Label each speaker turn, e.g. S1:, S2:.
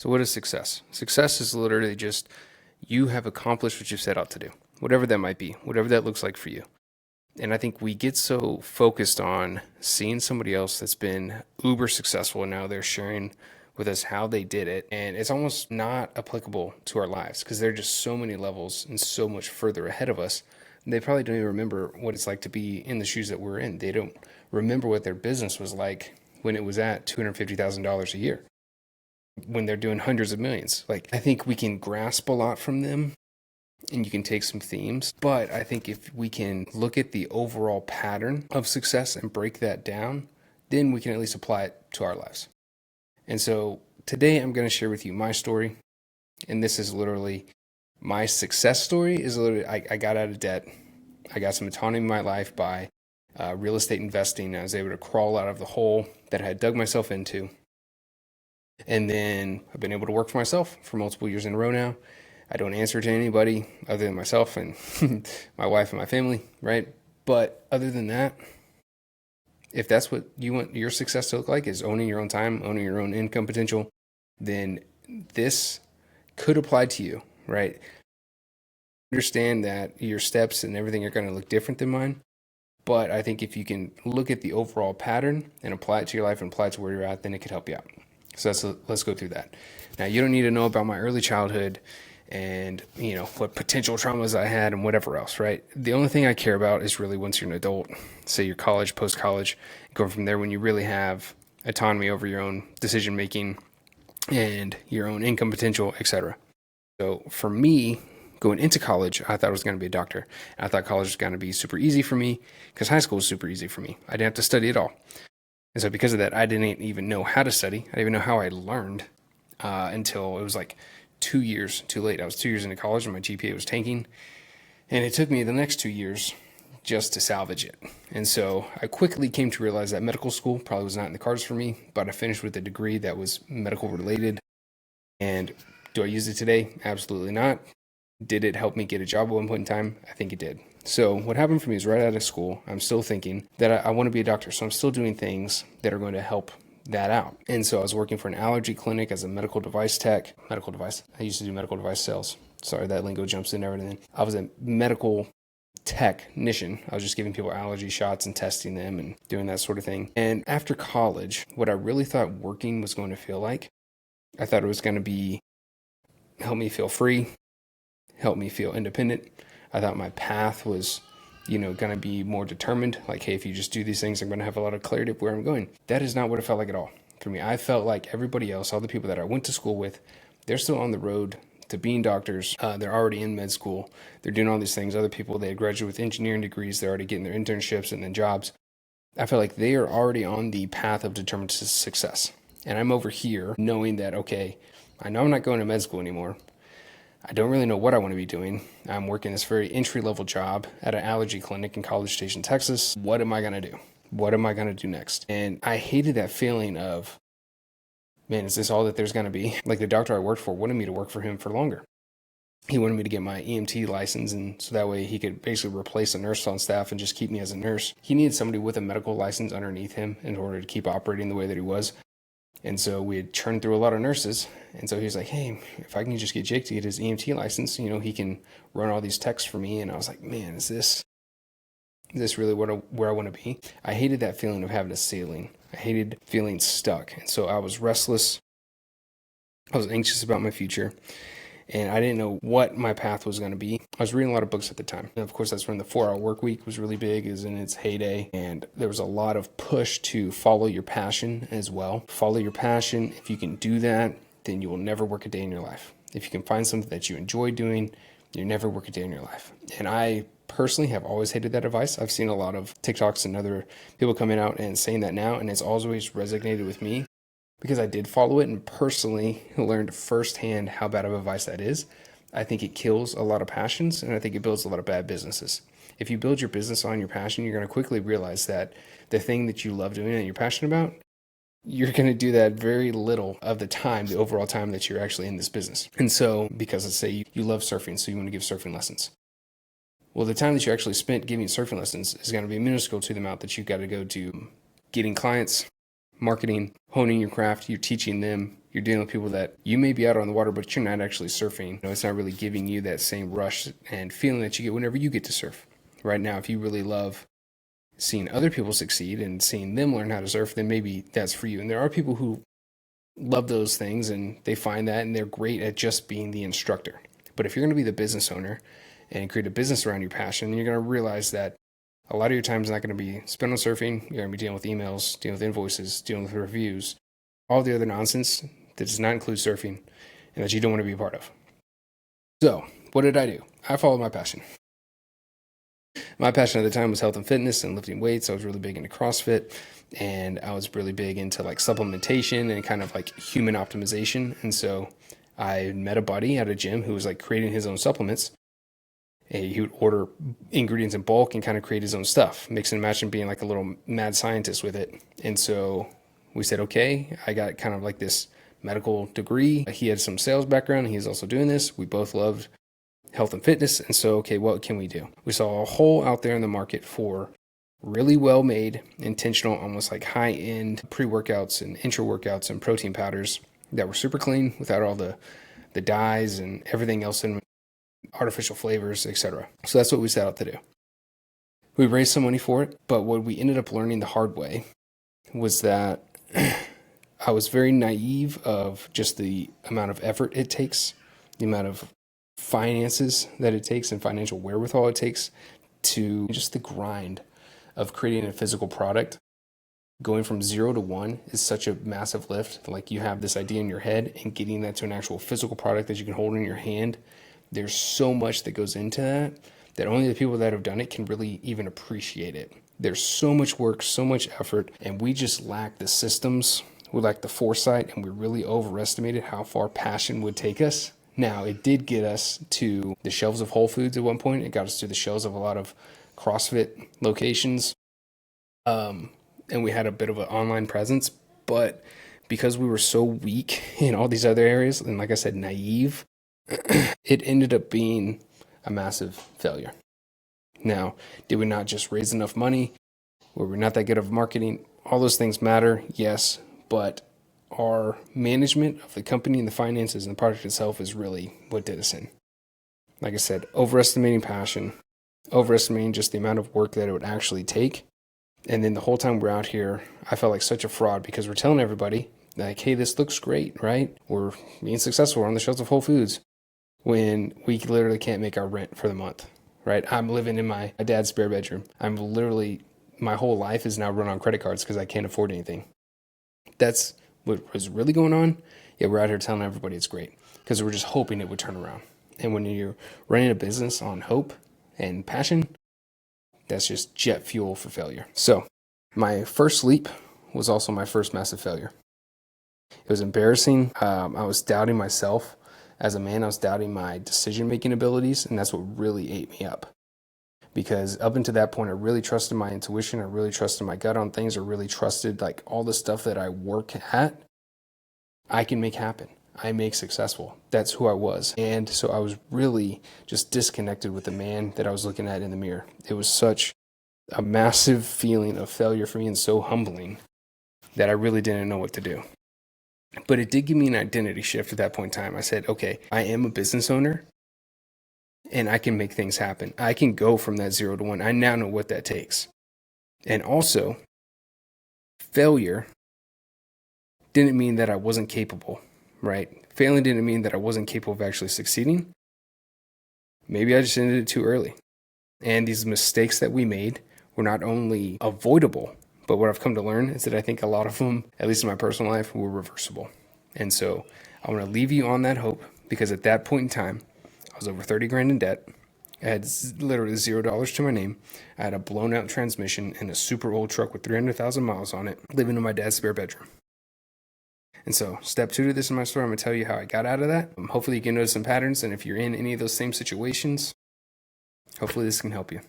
S1: So what is success? Success is literally just you have accomplished what you've set out to do, whatever that might be, whatever that looks like for you. And I think we get so focused on seeing somebody else that's been uber successful and now they're sharing with us how they did it. And it's almost not applicable to our lives because they're just so many levels and so much further ahead of us. They probably don't even remember what it's like to be in the shoes that we're in. They don't remember what their business was like when it was at $250,000 a year, when they're doing hundreds of millions. Like, I think we can grasp a lot from them and you can take some themes, but I think if we can look at the overall pattern of success and break that down, then we can at least apply it to our lives. And so today I'm going to share with you my story. And this is literally my success story. Is literally, I got out of debt. I got some autonomy in my life by real estate investing. I was able to crawl out of the hole that I had dug myself into. And then I've been able to work for myself for multiple years in a row now. I don't answer to anybody other than myself and my wife and my family, right? But other than that, if that's what you want your success to look like, is owning your own time, owning your own income potential, then this could apply to you, right? Understand that your steps and everything are going to look different than mine. But I think if you can look at the overall pattern and apply it to your life and apply it to where you're at, then it could help you out. So let's go through that. Now, you don't need to know about my early childhood and, what potential traumas I had and whatever else, right? The only thing I care about is really once you're an adult, say you're college, post-college, going from there when you really have autonomy over your own decision-making and your own income potential, etc. So for me, going into college, I thought I was going to be a doctor. I thought college was going to be super easy for me because high school was super easy for me. I didn't have to study at all. And so because of that, I didn't even know how to study. I didn't even know how I learned until it was like 2 years too late. I was 2 years into college and my GPA was tanking. And it took me the next 2 years just to salvage it. And so I quickly came to realize that medical school probably was not in the cards for me, but I finished with a degree that was medical related. And do I use it today? Absolutely not. Did it help me get a job at one point in time? I think it did. So what happened for me is right out of school, I'm still thinking that I want to be a doctor. So I'm still doing things that are going to help that out. And so I was working for an allergy clinic as a medical device tech. I used to do medical device sales. Sorry, that lingo jumps in and everything. I was a medical technician. I was just giving people allergy shots and testing them and doing that sort of thing. And after college, what I really thought working was going to feel like, I thought it was going to be help me feel free, help me feel independent. I thought my path was, going to be more determined. Like, hey, if you just do these things, I'm going to have a lot of clarity of where I'm going. That is not what it felt like at all for me. I felt like everybody else, all the people that I went to school with, they're still on the road to being doctors. They're already in med school. They're doing all these things. Other people, they graduate with engineering degrees. They're already getting their internships and then jobs. I felt like they are already on the path of determined success. And I'm over here knowing that, okay, I know I'm not going to med school anymore. I don't really know what I want to be doing. I'm working this very entry-level job at an allergy clinic in College Station, Texas. What am I going to do? What am I going to do next? And I hated that feeling of, man, is this all that there's going to be? Like the doctor I worked for wanted me to work for him for longer. He wanted me to get my EMT license, and so that way he could basically replace a nurse on staff and just keep me as a nurse. He needed somebody with a medical license underneath him in order to keep operating the way that he was. And so we had churned through a lot of nurses. And so he was like, hey, if I can just get Jake to get his EMT license, he can run all these techs for me. And I was like, man, is this really where I want to be? I hated that feeling of having a ceiling. I hated feeling stuck. And so I was restless. I was anxious about my future. And I didn't know what my path was going to be. I was reading a lot of books at the time. And of course, that's when the 4-hour work week was really big, is in its heyday. And there was a lot of push to follow your passion as well. Follow your passion. If you can do that, then you will never work a day in your life. If you can find something that you enjoy doing, you never work a day in your life. And I personally have always hated that advice. I've seen a lot of TikToks and other people coming out and saying that now, and it's always resonated with me, because I did follow it and personally learned firsthand how bad of advice that is. I think it kills a lot of passions, and I think it builds a lot of bad businesses. If you build your business on your passion, you're going to quickly realize that the thing that you love doing and you're passionate about, you're going to do that very little of the time, the overall time that you're actually in this business. And so, because let's say you love surfing, so you want to give surfing lessons. Well, the time that you actually spent giving surfing lessons is going to be minuscule to the amount that you've got to go to getting clients, marketing, honing your craft. You're teaching them You're dealing with people that you may be out on the water, but you're not actually surfing. It's not really giving you that same rush and feeling that you get whenever you get to surf. Right now, if you really love seeing other people succeed and seeing them learn how to surf, then maybe that's for you. And there are people who love those things and they find that and they're great at just being the instructor. But if you're going to be the business owner and create a business around your passion, you're going to realize that a lot of your time is not going to be spent on surfing. You're going to be dealing with emails, dealing with invoices, dealing with reviews, all the other nonsense that does not include surfing and that you don't want to be a part of. So what did I do? I followed my passion. My passion at the time was health and fitness and lifting weights. I was really big into CrossFit, and I was really big into like supplementation and kind of like human optimization. And so I met a buddy at a gym who was like creating his own supplements. He would order ingredients in bulk and kind of create his own stuff, mix and match, and being like a little mad scientist with it. And so we said, okay, I got kind of like this medical degree. He had some sales background. He's also doing this. We both loved health and fitness. And so, okay, what can we do? We saw a hole out there in the market for really well made, intentional, almost like high end pre-workouts and intra workouts and protein powders that were super clean without all the dyes and everything else in artificial flavors, etc. So that's what we set out to do. We raised some money for it, but what we ended up learning the hard way was that I was very naive of just the amount of effort it takes, the amount of finances that it takes and financial wherewithal it takes to just the grind of creating a physical product. Going from 0 to 1 is such a massive lift. Like, you have this idea in your head and getting that to an actual physical product that you can hold in your hand. There's so much that goes into that only the people that have done it can really even appreciate it. There's so much work, so much effort, and we just lack the systems. We lack the foresight, and we really overestimated how far passion would take us. Now, it did get us to the shelves of Whole Foods at one point. It got us to the shelves of a lot of CrossFit locations. And we had a bit of an online presence. But because we were so weak in all these other areas, and like I said, naive, it ended up being a massive failure. Now, did we not just raise enough money? Were we not that good of marketing? All those things matter, yes, but our management of the company and the finances and the product itself is really what did us in. Like I said, overestimating passion, overestimating just the amount of work that it would actually take. And then the whole time we're out here, I felt like such a fraud because we're telling everybody, like, hey, this looks great, right? We're being successful. We're on the shelves of Whole Foods, when we literally can't make our rent for the month, right? I'm living in my dad's spare bedroom. My whole life is now run on credit cards because I can't afford anything. That's what was really going on. Yeah, we're out here telling everybody it's great because we're just hoping it would turn around. And when you're running a business on hope and passion, that's just jet fuel for failure. So my first leap was also my first massive failure. It was embarrassing. I was doubting myself as a man. I was doubting my decision-making abilities, and that's what really ate me up. Because up until that point, I really trusted my intuition. I really trusted my gut on things. I really trusted like all the stuff that I work at, I can make happen. I make successful. That's who I was. And so I was really just disconnected with the man that I was looking at in the mirror. It was such a massive feeling of failure for me and so humbling that I really didn't know what to do. But it did give me an identity shift at that point in time. I said, okay, I am a business owner and I can make things happen. I can go from that 0 to 1. I now know what that takes. And also, failure didn't mean that I wasn't capable, right? Failing didn't mean that I wasn't capable of actually succeeding. Maybe I just ended it too early. And these mistakes that we made were not only avoidable, but what I've come to learn is that I think a lot of them, at least in my personal life, were reversible. And so I want to leave you on that hope, because at that point in time, I was over 30 grand in debt. I had literally $0 to my name. I had a blown out transmission in a super old truck with 300,000 miles on it, living in my dad's spare bedroom. And so step 2 to this in my story, I'm going to tell you how I got out of that. Hopefully you can notice some patterns. And if you're in any of those same situations, hopefully this can help you.